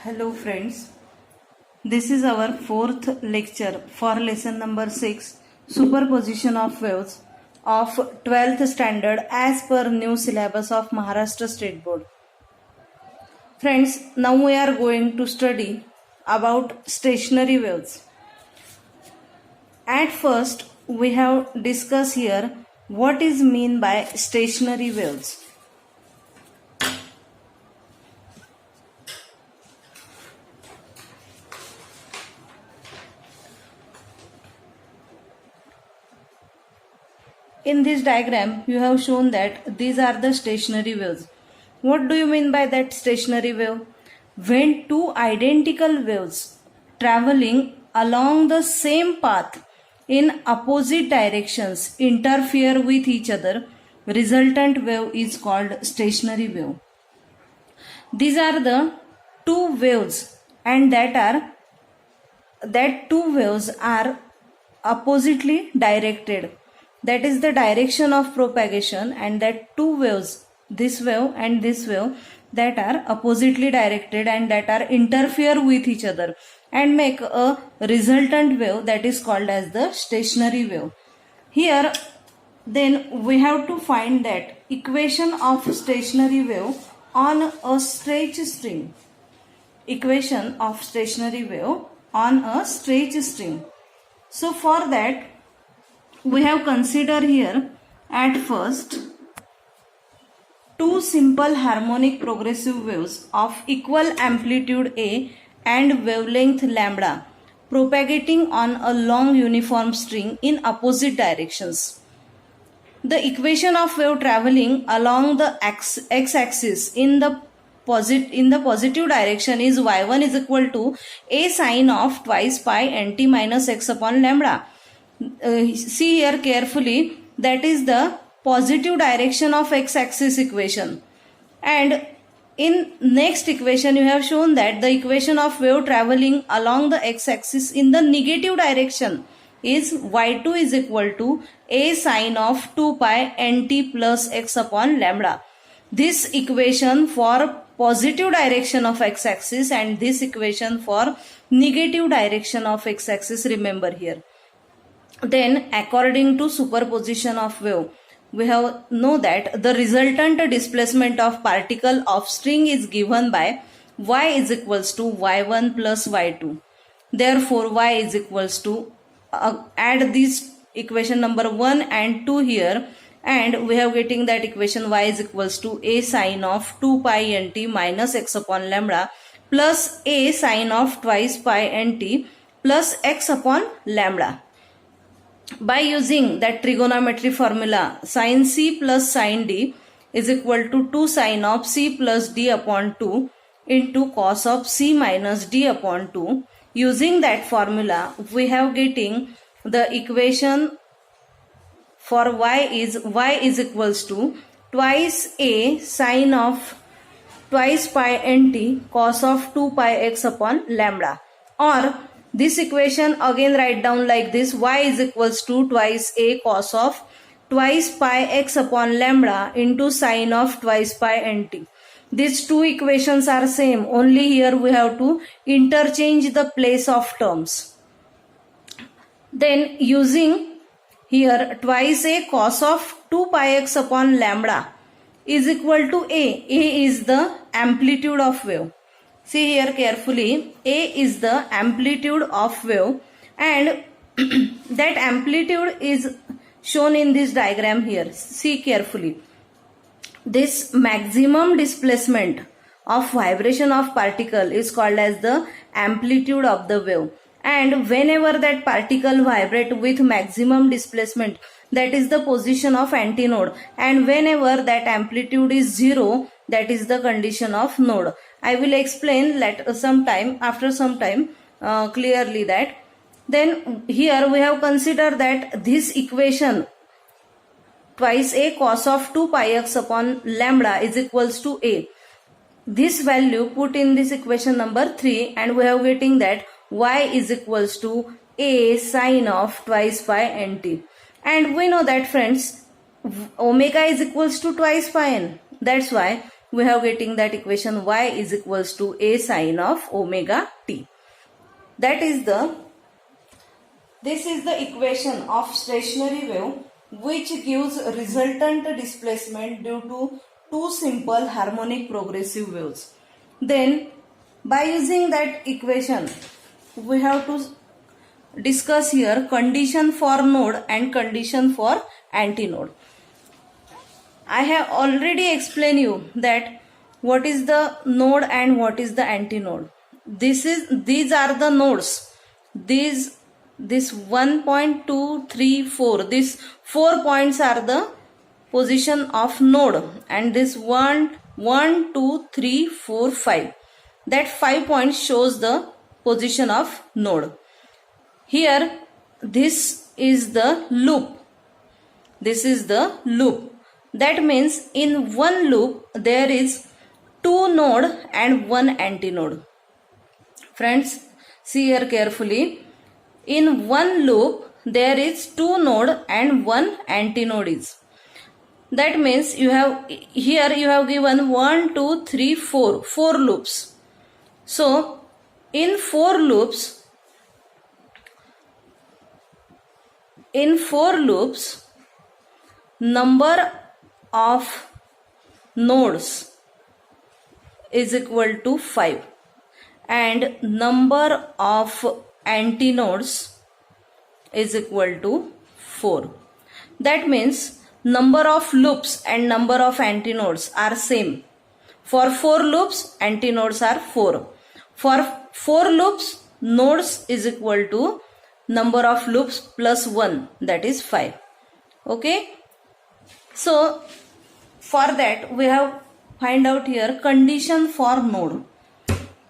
Hello friends, this is our fourth lecture for lesson number 6, Superposition of Waves of 12th standard as per new syllabus of Maharashtra State Board. Friends, now we are going to study about stationary waves. At first, we have discussed here what is mean by stationary waves. In this diagram, you have shown that these are the stationary waves. What do you mean by that stationary wave? When two identical waves traveling along the same path in opposite directions interfere with each other, resultant wave is called stationary wave. These are the two waves, and that two waves are oppositely directed. That is the direction of propagation, and that two waves, this wave and this wave, that are oppositely directed and that are interfere with each other and make a resultant wave, that is called as the stationary wave. Here then we have to find that equation of stationary wave on a stretch string. Equation of stationary wave on a stretch string. So for that we have considered here at first two simple harmonic progressive waves of equal amplitude A and wavelength lambda propagating on a long uniform string in opposite directions. The equation of wave traveling along the x-axis in the positive direction is y1 is equal to a sine of twice pi nt minus x upon lambda. See here carefully, that is the positive direction of x-axis equation, and in next equation you have shown that the equation of wave traveling along the x-axis in the negative direction is y2 is equal to a sine of 2 pi nt plus x upon lambda. This equation for positive direction of x-axis and this equation for negative direction of x-axis, remember here. Then according to superposition of wave, we have know that the resultant displacement of particle of string is given by y is equals to y1 plus y2. Therefore y is equals to add this equation number 1 and 2 here, and we have getting that equation y is equals to a sine of 2 pi nt minus x upon lambda plus a sine of twice pi nt plus x upon lambda. By using that trigonometry formula, sin c plus sin d is equal to 2 sine of c plus d upon 2 into cos of c minus d upon 2. Using that formula, we have getting the equation for y is equals to twice a sine of twice pi nt cos of 2 pi x upon lambda, or this equation again write down like this: y is equals to twice a cos of twice pi x upon lambda into sine of twice pi nt. These two equations are same, only here we have to interchange the place of terms. Then using here twice a cos of 2 pi x upon lambda is equal to a. A is the amplitude of wave. See here carefully, a is the amplitude of wave, and that amplitude is shown in this diagram here. See carefully. This maximum displacement of vibration of particle is called as the amplitude of the wave, and whenever that particle vibrate with maximum displacement, that is the position of antinode, and whenever that amplitude is 0, that is the condition of node. I will explain after some time clearly that. Then here we have considered that this equation twice a cos of 2 pi x upon lambda is equals to a. This value put in this equation number 3, and we have getting that y is equals to a sine of twice pi nt. And we know that friends, omega is equals to twice pi n. That's why we have getting that equation y is equals to a sine of omega t. This is the equation of stationary wave which gives resultant displacement due to two simple harmonic progressive waves. Then by using that equation we have to discuss here condition for node and condition for antinode. I have already explained you that what is the node and what is the antinode. These are the nodes. This 1, 2, 3, 4. These 4 points are the position of node, and this 1, 2, 3, 4, 5. That 5 points shows the position of node. Here this is the loop. This is the loop. That means in one loop there is 2 node and 1 antinode. Friends, see here carefully. In one loop there is 2 node and 1 antinode is. That means you have given 1, 2, 3, 4 loops. So in 4 loops number of nodes is equal to 5 and number of antinodes is equal to 4. That means number of loops and number of antinodes are same. For 4 loops antinodes are 4. For 4 loops nodes is equal to number of loops plus 1, that is 5. Okay. So for that we have find out here condition for node.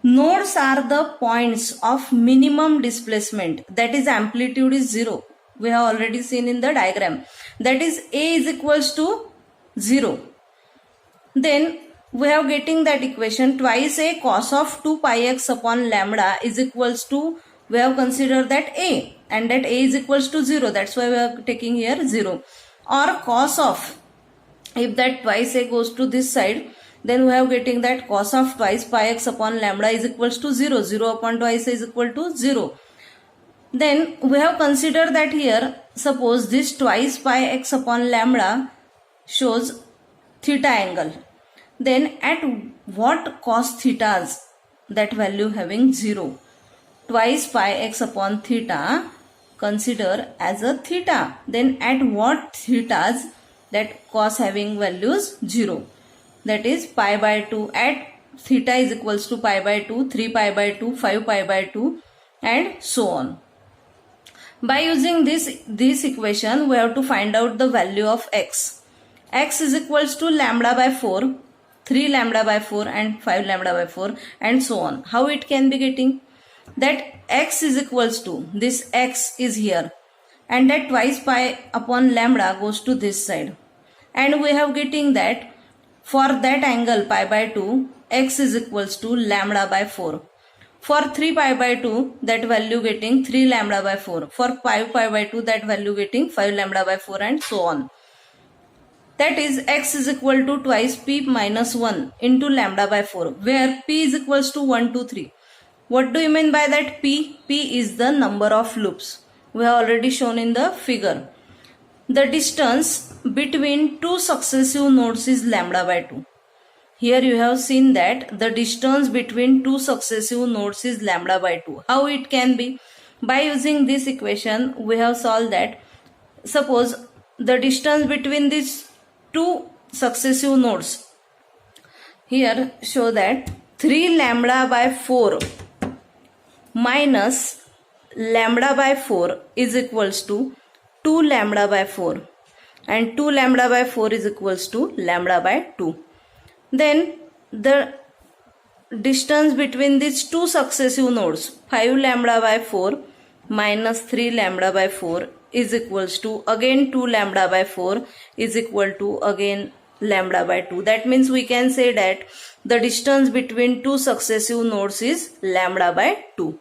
Nodes are the points of minimum displacement, that is amplitude is 0. We have already seen in the diagram. That is A is equals to 0. Then we have getting that equation twice A cos of 2 pi x upon lambda is equals to, we have considered that A, and that A is equals to 0. That's why we are taking here 0. Or cos of, if that twice A goes to this side, then we have getting that cos of twice pi x upon lambda is equals to 0. 0 upon twice is equal to 0. Then we have considered that here, suppose this twice pi x upon lambda shows theta angle. Then at what cos thetas, that value having 0. Twice pi x upon theta consider as a theta. Then at what thetas, that cos having values 0. That is pi by 2 at theta is equals to pi by 2, 3 pi by 2, 5 pi by 2 and so on. By using this equation we have to find out the value of x. X is equals to lambda by 4, 3 lambda by 4 and 5 lambda by 4 and so on. How it can be getting? That x is equals to, this x is here and that twice pi upon lambda goes to this side. And we have getting that for that angle pi by 2, x is equals to lambda by 4. For 3 pi by 2, that value getting 3 lambda by 4. For 5 pi by 2, that value getting 5 lambda by 4 and so on. That is x is equal to twice p minus 1 into lambda by 4, where p is equals to 1, 2, 3. What do you mean by that p? P is the number of loops. We have already shown in the figure. The distance between two successive nodes is lambda by 2. Here you have seen that the distance between two successive nodes is lambda by 2. How it can be? By using this equation we have solved that. Suppose the distance between these two successive nodes, here show that 3 lambda by 4 minus lambda by 4 is equals to 2 lambda by 4 and 2 lambda by 4 is equals to lambda by 2. Then the distance between these two successive nodes, 5 lambda by 4 minus 3 lambda by 4 is equals to again 2 lambda by 4 is equal to again lambda by 2. That means we can say that the distance between two successive nodes is lambda by 2.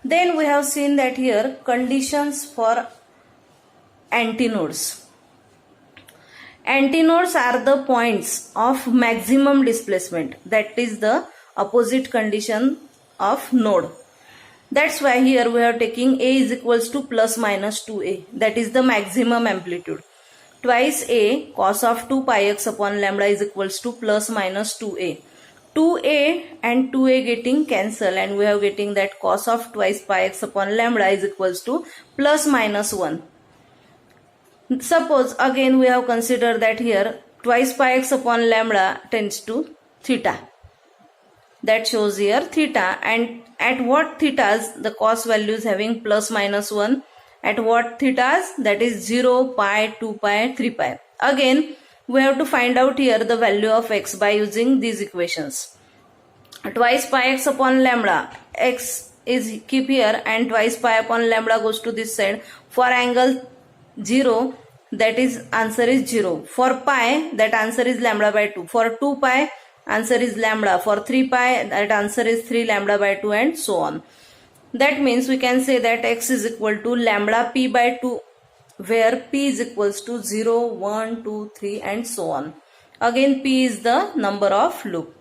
Then we have seen that here conditions for antinodes. Antinodes are the points of maximum displacement. That is the opposite condition of node. That's why here we are taking A is equals to plus minus 2A. That is the maximum amplitude. Twice A cos of 2 pi x upon lambda is equals to plus minus 2A. 2A and 2A getting cancel, and we are getting that cos of twice pi x upon lambda is equals to plus minus 1. Suppose again we have considered that here twice pi x upon lambda tends to theta. That shows here theta, and at what thetas the cos value is having plus minus 1. At what thetas? That is 0, pi, 2 pi, 3 pi. Again we have to find out here the value of x by using these equations. Twice pi x upon lambda, x is keep here and twice pi upon lambda goes to this side. For angle 0, that is answer is 0. For pi, that answer is lambda by 2. For 2 pi, answer is lambda. For 3 pi, that answer is 3 lambda by 2, and so on. That means we can say that x is equal to lambda p by 2, where p is equals to 0, 1, 2, 3 and so on. Again p is the number of loop.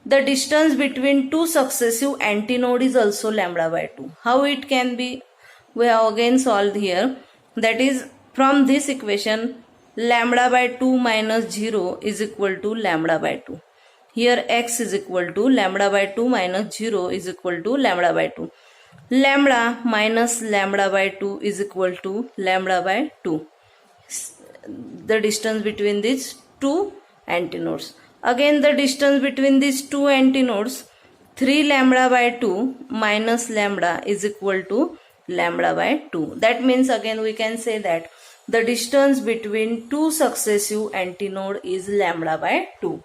The distance between two successive antinode is also lambda by 2. How it can be? We have again solved here. That is, from this equation lambda by 2 minus 0 is equal to lambda by 2. Here x is equal to lambda by 2 minus 0 is equal to lambda by 2. Lambda minus lambda by 2 is equal to lambda by 2. The distance between these two antinodes. Again the distance between these two antinodes, 3 lambda by 2 minus lambda is equal to lambda by 2. That means again we can say that the distance between two successive antinode is lambda by 2.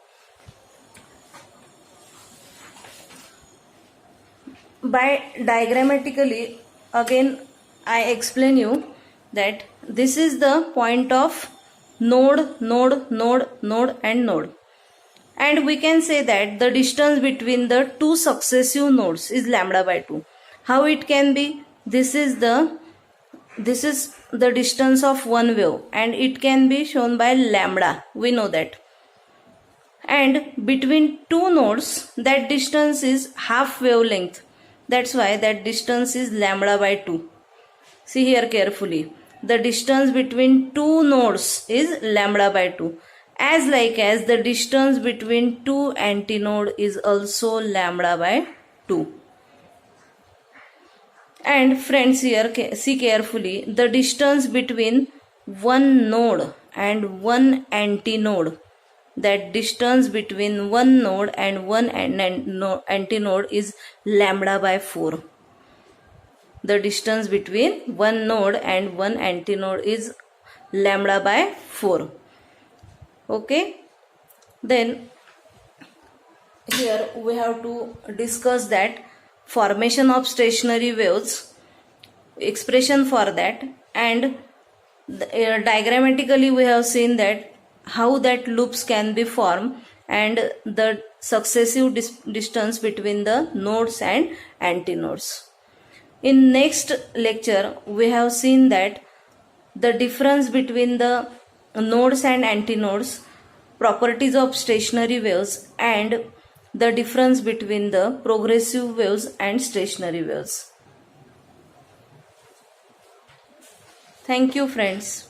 By diagrammatically, again I explain you that this is the point of node, node, node, node and node. And we can say that the distance between the two successive nodes is lambda by 2. How it can be? This is the distance of one wave, and it can be shown by lambda. We know that. And between two nodes, that distance is half wavelength. That's why that distance is lambda by 2. See here carefully. The distance between two nodes is lambda by 2. As like as the distance between two antinode is also lambda by 2. And friends, here see carefully, the distance between one node and one antinode, that distance between one node and one antinode is lambda by 4. The distance between one node and one antinode is lambda by 4. Okay. Then here we have to discuss that formation of stationary waves, expression for that, and diagrammatically we have seen that how that loops can be formed and the successive distance between the nodes and antinodes. In next lecture we have seen that the difference between the nodes and antinodes, properties of stationary waves, and the difference between the progressive waves and stationary waves. Thank you friends.